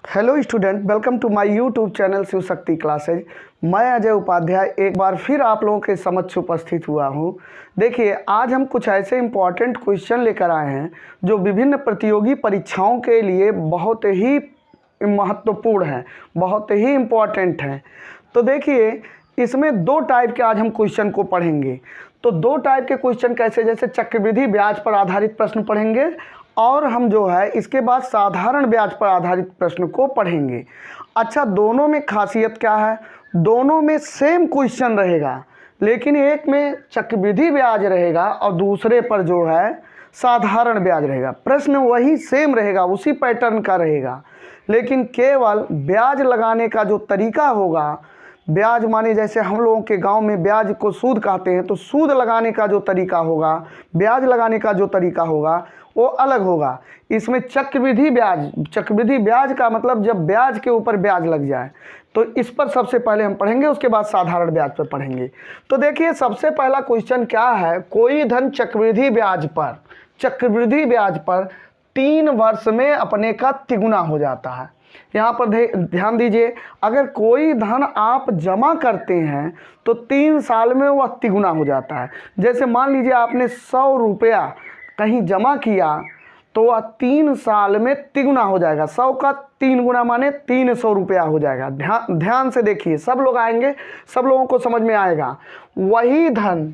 Hello student, welcome to my YouTube channel Shiv Shakti classes. मैं अजय उपाध्याय एक बार फिर आप लोगों के समक्ष उपस्थित हुआ हूं। देखिए, आज हम कुछ ऐसे इम्पॉर्टेंट क्वेश्चन लेकर आए हैं जो विभिन्न प्रतियोगी परीक्षाओं के लिए बहुत ही महत्वपूर्ण हैं, बहुत ही इम्पॉर्टेंट हैं। तो देखिए, इसमें दो टाइप के आज हम क्वेश्चन को पढ़ेंगे। तो दो टाइप के क्वेश्चन कैसे, जैसे चक्रवृद्धि ब्याज पर आधारित प्रश्न पढ़ेंगे और हम जो है इसके बाद साधारण ब्याज पर आधारित प्रश्न को पढ़ेंगे। अच्छा, दोनों में खासियत क्या है? दोनों में सेम क्वेश्चन रहेगा, लेकिन एक में चक्रवृद्धि ब्याज रहेगा और दूसरे पर जो है साधारण ब्याज रहेगा। प्रश्न वही सेम रहेगा, उसी पैटर्न का रहेगा, लेकिन केवल ब्याज लगाने का जो तरीका होगा, ब्याज माने जैसे हम लोगों के गांव में ब्याज को सूद कहते हैं, तो सूद लगाने का जो तरीका होगा, ब्याज लगाने का जो तरीका होगा वो अलग होगा। इसमें चक्रवृद्धि ब्याज का मतलब जब ब्याज के ऊपर ब्याज लग जाए, तो इस पर सबसे पहले हम पढ़ेंगे, उसके बाद साधारण ब्याज पर पढ़ेंगे। तो देखिए, सबसे पहला क्वेश्चन क्या है? कोई धन चक्रवृद्धि ब्याज पर 3 वर्ष में अपने का तिगुना हो जाता है। यहाँ पर ध्यान दीजिए, अगर कोई धन आप जमा करते हैं तो 3 साल में वह तिगुना हो जाता है। जैसे मान लीजिए आपने 100 रुपया कहीं जमा किया तो वह 3 साल में तिगुना हो जाएगा। 100 का 3 गुना माने 300 रुपया हो जाएगा। ध्यान से देखिए, सब लोग आएंगे, सब लोगों को समझ में आएगा। वही धन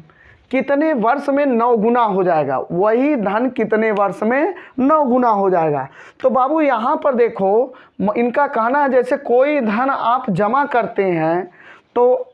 कितने वर्ष में 9 गुना हो जाएगा? वही धन कितने वर्ष में 9 गुना हो जाएगा? तो बाबू यहाँ पर देखो, इनका कहना है जैसे कोई धन आप जमा करते हैं तो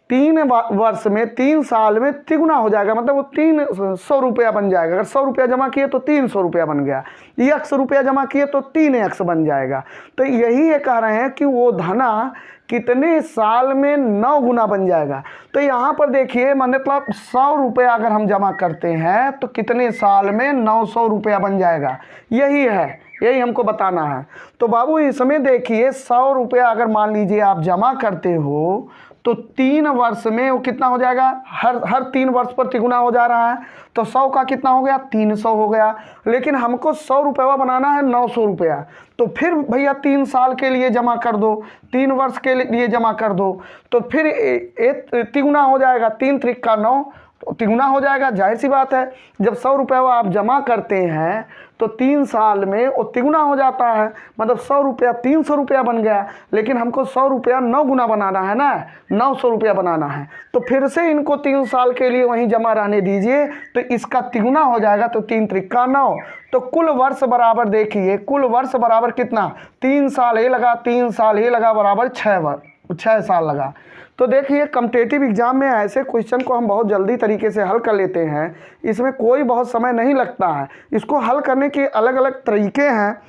3 वर्ष में 3 साल में तिगुना हो जाएगा, मतलब वो 300 रुपया बन जाएगा। अगर 100 रुपया जमा किए तो 300 रुपया बन गया, 1 रुपया जमा किए तो 3x बन जाएगा। तो यही ये कह रहे हैं कि वो धना कितने साल में 9 गुना बन जाएगा। तो यहाँ पर देखिए, मतलब 100 रुपया अगर हम जमा करते हैं तो कितने साल में 900 रुपया बन जाएगा, यही है, यही हमको बताना है। तो बाबू इसमें देखिए, 100 रुपया अगर मान लीजिए आप जमा करते हो तो 3 वर्ष में वो कितना हो जाएगा? हर 3 वर्ष पर तिगुना हो जा रहा है, तो 100 का कितना हो गया? 300 हो गया। लेकिन हमको 100 रुपया बनाना है 900 रुपया, तो फिर भैया 3 साल के लिए जमा कर दो, 3 वर्ष के लिए जमा कर दो, तो फिर तिगुना हो जाएगा। 3 त्रिक का 9, तो तिगुना हो जाएगा। जाहिर सी बात है, जब 100 रुपया आप जमा करते हैं तो 3 साल में वो तिगुना हो जाता है, मतलब 100 रुपया 300 रुपया बन गया। लेकिन हमको 100 रुपया 9 गुना बनाना है ना, 900 रुपया बनाना है। तो फिर से इनको 3 साल के लिए वहीं जमा रहने दीजिए, तो इसका तिगुना हो जाएगा। तो 3 त्रिक का 9, तो कुल वर्ष बराबर देखिए, कुल वर्ष बराबर कितना? 3 साल ये लगा, 3 साल ये लगा, बराबर 6 साल लगा। तो देखिए, कॉम्पिटिटिव एग्जाम में ऐसे क्वेश्चन को हम बहुत जल्दी तरीके से हल कर लेते हैं। इसमें कोई बहुत समय नहीं लगता है। इसको हल करने के अलग अलग तरीके हैं,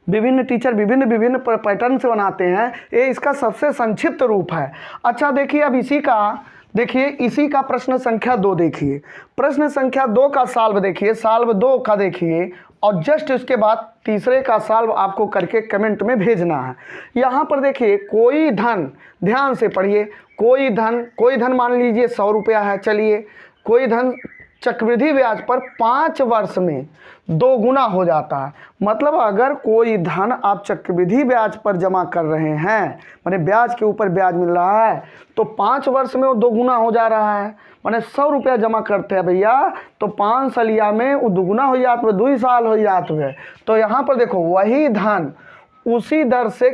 विभिन्न टीचर विभिन्न पैटर्न से बनाते हैं। ये इसका सबसे संक्षिप्त रूप है। अच्छा देखिए, अब इसी का प्रश्न संख्या 2 देखिए। प्रश्न संख्या 2 का साल्व देखिए, साल्व 2 का देखिए, और जस्ट इसके बाद तीसरे का साल्व आपको करके कमेंट में भेजना है। यहाँ पर देखिए, कोई धन, ध्यान से पढ़िए, कोई धन मान लीजिए 100 रुपया है। चलिए, कोई धन चक्रवृद्धि ब्याज पर 5 वर्ष में 2 गुना हो जाता है। मतलब अगर कोई धन आप चक्रवृद्धि ब्याज पर जमा कर रहे हैं, माने ब्याज के ऊपर ब्याज मिल रहा है, तो 5 वर्ष में वो 2 गुना हो जा रहा है। माने 100 रुपया जमा करते हैं भैया, तो 5 सलिया में वो 2 गुना हो जाते हैं, 2 साल हो जाते हैं। तो यहाँ पर देखो, वही धन उसी दर से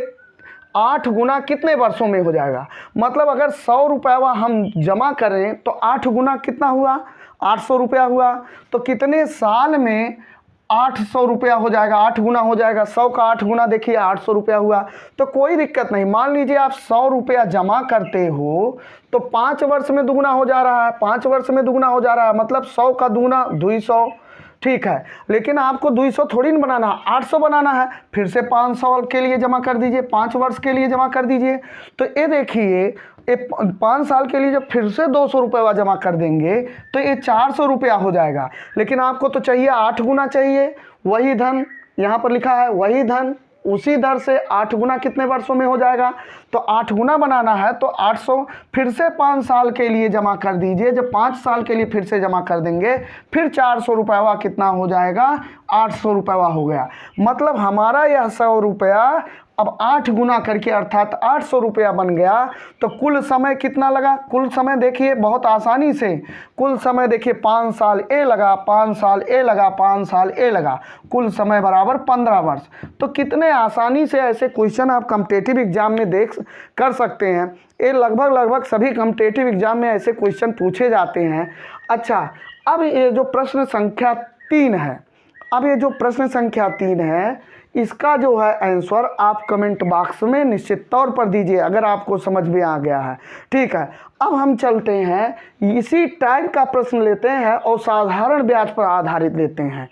8 गुना कितने वर्षों में हो जाएगा? मतलब अगर 100 रुपया हम जमा करें तो 8 गुना कितना हुआ? 800 रुपया हुआ। तो कितने साल में 800 रुपया हो जाएगा? 8 गुना हो जाएगा। 100 का 8 गुना देखिए 800 रुपया हुआ। तो कोई दिक्कत नहीं, मान लीजिए आप 100 रुपया जमा करते हो तो 5 वर्ष में 2 गुना हो जा रहा है, 5 वर्ष में 2 गुना हो जा रहा है, मतलब 100 का 2 गुना 200, ठीक है। लेकिन आपको 200 थोड़ी नहीं बनाना, 800 बनाना है। फिर से 5 साल के लिए जमा कर दीजिए, 5 वर्ष के लिए जमा कर दीजिए। तो ये देखिए, 5 साल के लिए जब फिर से 200 रुपया जमा कर देंगे तो ये 400 रुपया हो जाएगा। लेकिन आपको तो चाहिए 8 गुना चाहिए। वही धन यहाँ पर लिखा है, वही धन उसी दर से 8 गुना कितने वर्षों में हो जाएगा, तो 8 गुना बनाना है तो 800 फिर से 5 साल के लिए जमा कर दीजिए। जब 5 साल के लिए फिर से जमा कर देंगे फिर 400 रुपया कितना हो जाएगा, 800 रुपया हो गया। मतलब हमारा यह 100 रुपया अब 8 गुना करके अर्थात 800 रुपया बन गया। तो कुल समय कितना लगा, कुल समय देखिए बहुत आसानी से, कुल समय देखिए 5 साल ए लगा, 5 साल ए लगा, 5 साल ए लगा, कुल समय बराबर 15 वर्ष। तो कितने आसानी से ऐसे क्वेश्चन आप कॉम्पिटिटिव एग्जाम में कर सकते हैं। ये लगभग सभी कॉम्पिटिटिव एग्जाम में ऐसे क्वेश्चन पूछे जाते हैं। अच्छा, अब ये जो प्रश्न संख्या 3 है, अब ये जो प्रश्न संख्या 3 है इसका जो है आंसर आप कमेंट बॉक्स में निश्चित तौर पर दीजिए अगर आपको समझ में आ गया है। ठीक है, अब हम चलते हैं इसी टाइप का प्रश्न लेते हैं और साधारण ब्याज पर आधारित लेते हैं।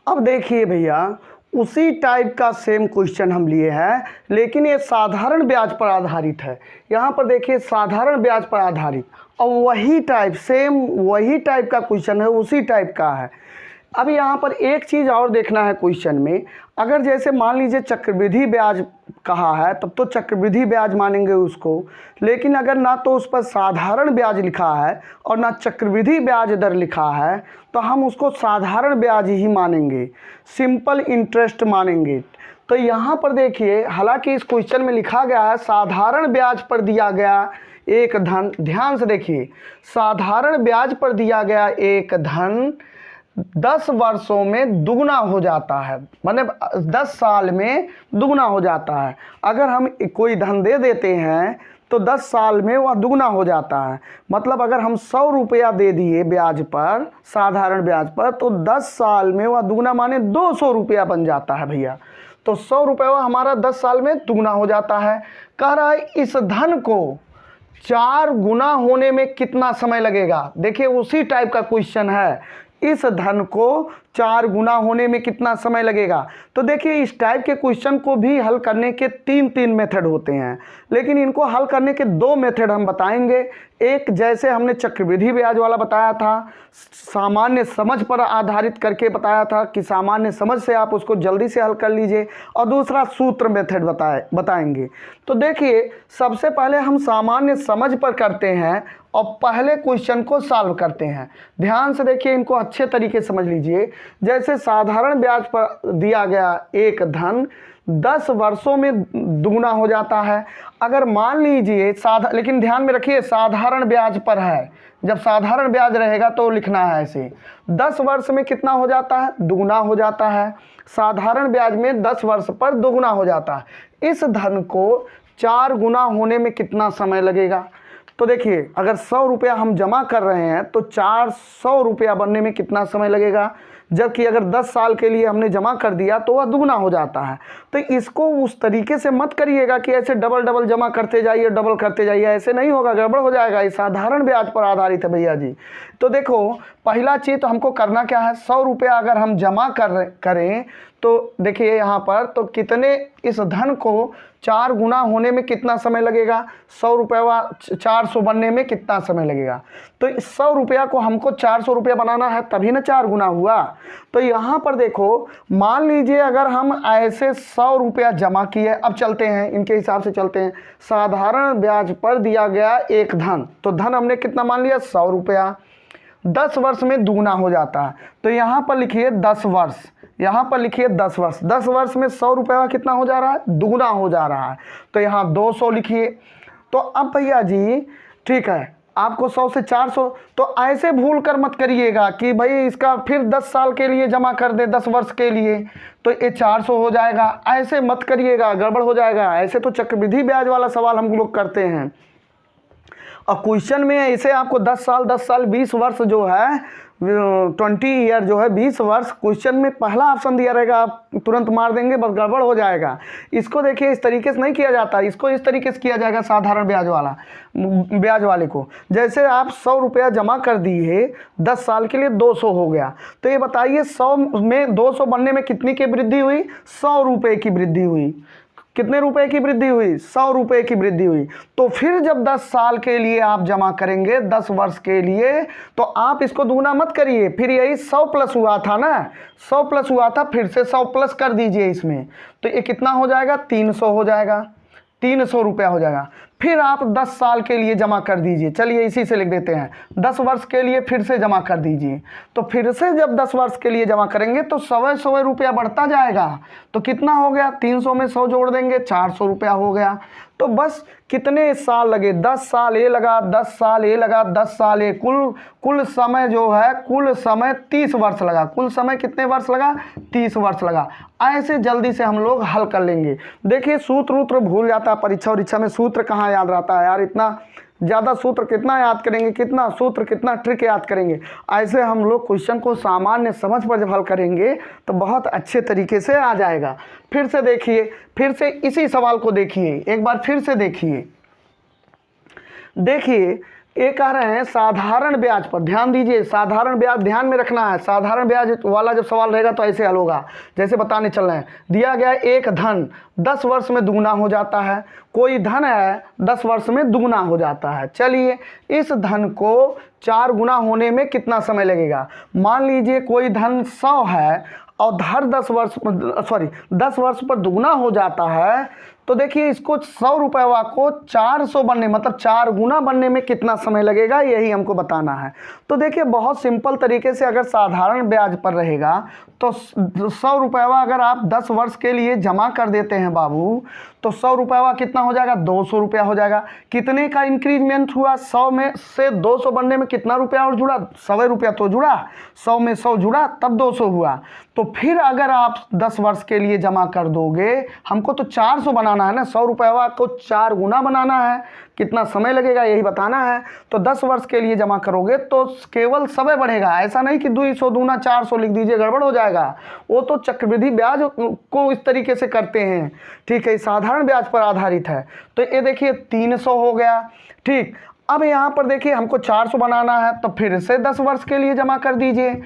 अब देखिए भैया, उसी टाइप का सेम क्वेश्चन हम लिए हैं लेकिन ये साधारण ब्याज पर आधारित है। यहाँ पर देखिए साधारण ब्याज पर आधारित और वही टाइप सेम वही टाइप का क्वेश्चन है, उसी टाइप का है। अब यहाँ पर एक चीज़ और देखना है क्वेश्चन में, अगर जैसे मान लीजिए चक्रवृद्धि ब्याज कहा है तब तो चक्रवृद्धि ब्याज मानेंगे उसको, लेकिन अगर ना तो उस पर साधारण ब्याज लिखा है और ना चक्रवृद्धि ब्याज दर लिखा है तो हम उसको साधारण ब्याज ही मानेंगे, सिंपल इंटरेस्ट मानेंगे। तो यहाँ पर देखिए, हालांकि इस क्वेश्चन में लिखा गया है साधारण ब्याज पर दिया गया एक धन, ध्यान से देखिए साधारण ब्याज पर दिया गया एक धन 10 वर्षों में दुगना हो जाता है, मतलब 10 साल में दुगना हो जाता है। अगर हम कोई धन दे देते हैं तो 10 साल में वह दुगना हो जाता है। मतलब अगर हम 100 रुपया दे दिए ब्याज पर, साधारण ब्याज पर, तो 10 साल में वह दुगना माने 200 रुपया बन जाता है भैया। तो 100 रुपया हमारा 10 साल में दुगना हो जाता है। कह रहा है इस धन को 4 गुना होने में कितना समय लगेगा। देखिए उसी टाइप का क्वेश्चन है, इस धन को 4 गुना होने में कितना समय लगेगा। तो देखिए इस टाइप के क्वेश्चन को भी हल करने के 3 मेथड होते हैं, लेकिन इनको हल करने के 2 मेथड हम बताएंगे। एक जैसे हमने चक्रवृद्धि ब्याज वाला बताया था, सामान्य समझ पर आधारित करके बताया था कि सामान्य समझ से आप उसको जल्दी से हल कर लीजिए, और दूसरा सूत्र मेथड बताएंगे। तो देखिए सबसे पहले हम सामान्य समझ पर करते हैं और पहले क्वेश्चन को सॉल्व करते हैं। ध्यान से देखिए, इनको अच्छे तरीके से समझ लीजिए। जैसे साधारण ब्याज पर दिया गया एक धन 10 वर्षों में दुगना हो जाता है। अगर मान लीजिए लेकिन ध्यान में रखिए साधारण ब्याज पर है, जब साधारण ब्याज रहेगा तो लिखना है ऐसे, 10 वर्ष में कितना हो जाता है, दुगना हो जाता है। साधारण ब्याज में 10 वर्ष पर दुगना हो जाता है। इस धन को 4 गुना होने में कितना समय लगेगा। तो देखिए अगर 100 रुपया हम जमा कर रहे हैं तो 400 रुपया बनने में कितना समय लगेगा, जबकि अगर 10 साल के लिए हमने जमा कर दिया तो वह दुगना हो जाता है। तो इसको उस तरीके से मत करिएगा कि ऐसे डबल जमा करते जाइए, डबल करते जाइए, ऐसे नहीं होगा, गड़बड़ हो जाएगा। ये साधारण ब्याज पर आधारित है भैया जी। तो देखो पहला चीज़ तो हमको करना क्या है, 100 रुपया अगर हम जमा करें तो देखिए यहाँ पर तो कितने, इस धन को 4 गुना होने में कितना समय लगेगा, 100 रुपया 400 बनने में कितना समय लगेगा। तो 100 रुपया को हमको 400 रुपया बनाना है तभी ना 4 गुना हुआ। तो यहाँ पर देखो मान लीजिए अगर हम ऐसे 100 रुपया जमा किए, अब चलते हैं इनके हिसाब से चलते हैं। साधारण ब्याज पर दिया गया एक धन, तो धन हमने कितना मान लिया, 100 रुपया, 10 वर्ष में दुगना हो जाता है। तो यहाँ पर लिखिए 10 वर्ष, यहाँ पर लिखिए 10 वर्ष, 10 वर्ष में 100 रुपया कितना हो जा रहा है, दुगना हो जा रहा है। तो यहाँ 200 लिखिए। तो अब भैया जी ठीक है, आपको 100 से 400, तो ऐसे भूल कर मत करिएगा कि भाई इसका फिर 10 साल के लिए जमा कर दे, 10 वर्ष के लिए तो ये 400 हो जाएगा, ऐसे मत करिएगा, गड़बड़ हो जाएगा। ऐसे तो चक्रवृद्धि ब्याज वाला सवाल हम लोग करते हैं और क्वेश्चन में ऐसे आपको 10 साल 20 वर्ष जो है 20 ईयर जो है 20 वर्ष क्वेश्चन में पहला ऑप्शन दिया रहेगा, आप तुरंत मार देंगे, बस गड़बड़ हो जाएगा। इसको देखिए इस तरीके से नहीं किया जाता, इसको इस तरीके से किया जाएगा साधारण ब्याज वाले को। जैसे आप 100 रुपया जमा कर दिए 10 साल के लिए, 200 हो गया। तो ये बताइए 100 में 200 बनने में कितनी की वृद्धि हुई, 100 रुपये की वृद्धि हुई। कितने रुपए की वृद्धि हुई? 100 रुपए की वृद्धि हुई। तो फिर जब 10 साल के लिए आप जमा करेंगे, 10 वर्ष के लिए, तो आप इसको दुगना मत करिए, फिर यही 100 प्लस हुआ था ना, 100 प्लस हुआ था, फिर से 100 प्लस कर दीजिए इसमें, तो ये कितना हो जाएगा? 300 हो जाएगा, 300 रुपया हो जाएगा। फिर आप 10 साल के लिए जमा कर दीजिए, चलिए इसी से लिख देते हैं, 10 वर्ष के लिए फिर से जमा कर दीजिए। तो फिर से जब 10 वर्ष के लिए जमा करेंगे तो 100 रुपया बढ़ता जाएगा। तो कितना हो गया? 300 में 100 जोड़ देंगे, 400 रुपया हो गया। तो बस कितने साल लगे? 10 साल ये लगा, 10 साल ये लगा, 10 साल ये, कुल समय जो है, कुल समय 30 वर्ष लगा। कुल समय कितने वर्ष लगा? 30 वर्ष लगा। ऐसे जल्दी से हम लोग हल कर लेंगे। देखिए सूत्र भूल जाता है परीक्षा उरीक्षा में, सूत्र कहाँ याद रहता है यार, इतना ज़्यादा सूत्र कितना याद करेंगे, कितना सूत्र कितना ट्रिक याद करेंगे। ऐसे हम लोग क्वेश्चन को सामान्य समझ पर जब हल करेंगे तो बहुत अच्छे तरीके से आ जाएगा। फिर से देखिए, फिर से इसी सवाल को देखिए, एक बार फिर से देखिए। ये कह रहे हैं साधारण ब्याज पर ध्यान दीजिए, साधारण ब्याज ध्यान में रखना है। साधारण ब्याज वाला जब सवाल रहेगा तो ऐसे हल होगा, जैसे बताने चल रहे हैं। दिया गया एक धन 10 वर्ष में दुगना हो जाता है, कोई धन है 10 वर्ष में दुगना हो जाता है। चलिए इस धन को 4 गुना होने में कितना समय लगेगा? मान लीजिए कोई धन 100 है और हर 10 वर्ष पर दुगना हो जाता है, तो देखिए इसको 100 रुपये को 400 बनने, मतलब 4 गुना बनने में कितना समय लगेगा, यही हमको बताना है। तो देखिए बहुत सिंपल तरीके से अगर साधारण ब्याज पर रहेगा तो 100 रुपये अगर आप 10 वर्ष के लिए जमा कर देते हैं बाबू, तो 100 रुपये कितना हो जाएगा? 200 रुपया हो जाएगा। कितने का इंक्रीजमेंट हुआ? 100 में से 200 बनने में कितना रुपया और जुड़ा? 100 रुपया तो जुड़ा, 100 में 100 जुड़ा तब 200 हुआ। तो फिर अगर आप 10 वर्ष के लिए जमा कर दोगे, हमको तो 400 बनाना है ना, 100 रुपया को 4 गुना बनाना है, कितना समय लगेगा यही बताना है। तो 10 वर्ष के लिए जमा करोगे तो केवल समय बढ़ेगा, ऐसा नहीं कि 200 दूना 400 लिख दीजिए, गड़बड़ हो जाएगा। वो तो चक्रवृद्धि ब्याज को इस तरीके से करते हैं, ठीक है, साधारण ब्याज पर आधारित है। तो ये देखिए 300 हो गया, ठीक। अब यहाँ पर देखिए हमको 400 बनाना है, तो फिर से 10 वर्ष के लिए जमा कर दीजिए,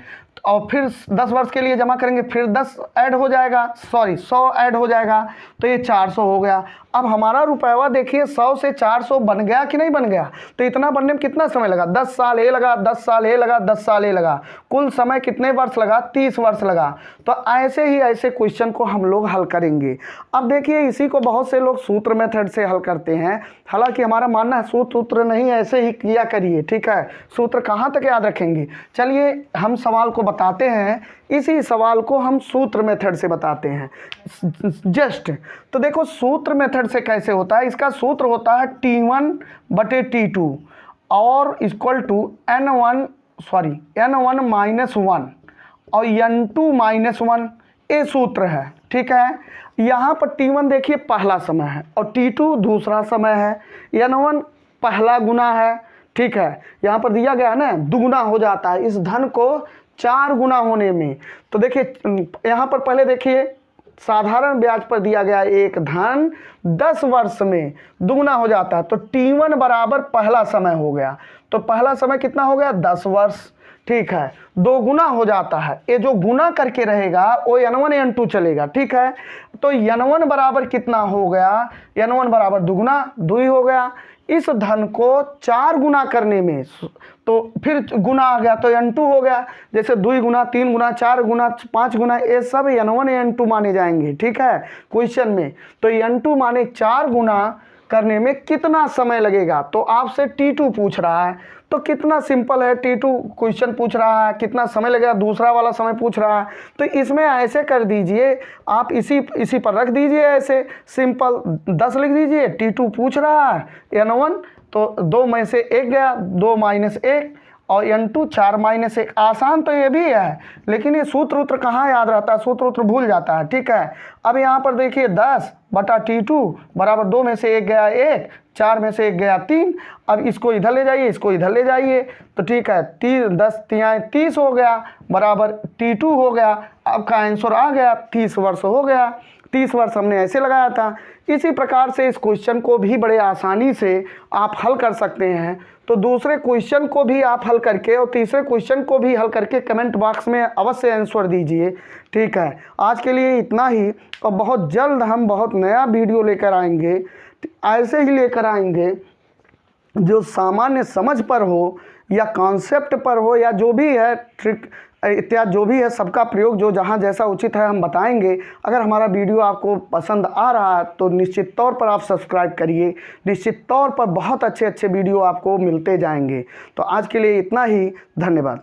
और फिर 10 वर्ष के लिए जमा करेंगे, फिर 10 ऐड हो जाएगा, 100 ऐड हो जाएगा, तो ये 400 हो गया। अब हमारा रुपया देखिए 100 से 400 बन गया कि नहीं बन गया? तो इतना बनने में कितना समय लगा? 10 साल ये लगा, 10 साल ये लगा, 10 साल ये लगा, कुल समय कितने वर्ष लगा? 30 वर्ष लगा। तो ऐसे ही ऐसे क्वेश्चन को हम लोग हल करेंगे। अब देखिए इसी को बहुत से लोग सूत्र मेथड से हल करते हैं, हालांकि हमारा मानना है सूत्र नहीं, ऐसे ही किया करिए, ठीक है। सूत्र कहाँ तक याद रखेंगे? चलिए हम सवाल को बताते हैं, इसी सवाल को हम सूत्र मेथड से बताते हैं जस्ट। तो देखो सूत्र मेथड से कैसे होता है, इसका सूत्र होता है T1/T2 और इक्वल टू N1 -1 और N2-1, ये सूत्र है, ठीक है। यहाँ पर T1 देखिए पहला समय है और T2 दूसरा समय है, N1 पहला गुना है, ठीक है। यहाँ पर दिया गया है ना, दुगुना हो जाता है इस धन को 4 गुना होने में। तो देखिए यहाँ पर पहले देखिए साधारण ब्याज पर दिया गया एक धन 10 वर्ष में दुगना हो जाता है, तो T1 बराबर पहला समय हो गया। तो पहला समय कितना हो गया? 10 वर्ष, ठीक है। 2 गुना हो जाता है, ये जो गुना करके रहेगा वो N1 N2 चलेगा, ठीक है। तो N1 बराबर कितना हो गया? N1 बराबर दुगुना 2 हो गया। इस धन को 4 गुना करने में तो फिर गुना आ गया, तो N2 हो गया। जैसे 2 गुना, 3 गुना, 4 गुना, 5 गुना, ये सब N1 N2 माने जाएंगे, ठीक है, क्वेश्चन में। तो N2 माने 4 गुना करने में कितना समय लगेगा? तो आपसे T2 पूछ रहा है, तो कितना सिंपल है, T2 क्वेश्चन पूछ रहा है कितना समय लगेगा, दूसरा वाला समय पूछ रहा है। तो इसमें ऐसे कर दीजिए, आप इसी पर रख दीजिए, ऐसे सिंपल 10 लिख दीजिए। T2 पूछ रहा है N1, तो 2 में से 1 गया, 2 - 1 और N2 4 - 1। आसान तो ये भी है, लेकिन ये सूत्र कहाँ याद रहता है, सूत्र भूल जाता है, ठीक है। अब यहाँ पर देखिए 10/T2 बराबर 2 में से 1 गया 1, 4 में से 1 गया 3। अब इसको इधर ले जाइए, इसको इधर ले जाइए, तो ठीक है 10×3 हो गया बराबर T2 हो गया। आपका आंसर आ गया, 30 वर्ष हो गया। 30 वर्ष हमने ऐसे लगाया था। इसी प्रकार से इस क्वेश्चन को भी बड़े आसानी से आप हल कर सकते हैं। तो दूसरे क्वेश्चन को भी आप हल करके और तीसरे क्वेश्चन को भी हल करके कमेंट बॉक्स में अवश्य आंसर दीजिए, ठीक है। आज के लिए इतना ही, और बहुत जल्द हम बहुत नया वीडियो लेकर आएंगे तो ऐसे ही लेकर आएंगे जो सामान्य समझ पर हो या कॉन्सेप्ट पर हो या जो भी है ट्रिक इत्यादि जो भी है सबका प्रयोग जो जहाँ जैसा उचित है हम बताएंगे। अगर हमारा वीडियो आपको पसंद आ रहा है तो निश्चित तौर पर आप सब्सक्राइब करिए, निश्चित तौर पर बहुत अच्छे अच्छे वीडियो आपको मिलते जाएंगे। तो आज के लिए इतना ही, धन्यवाद।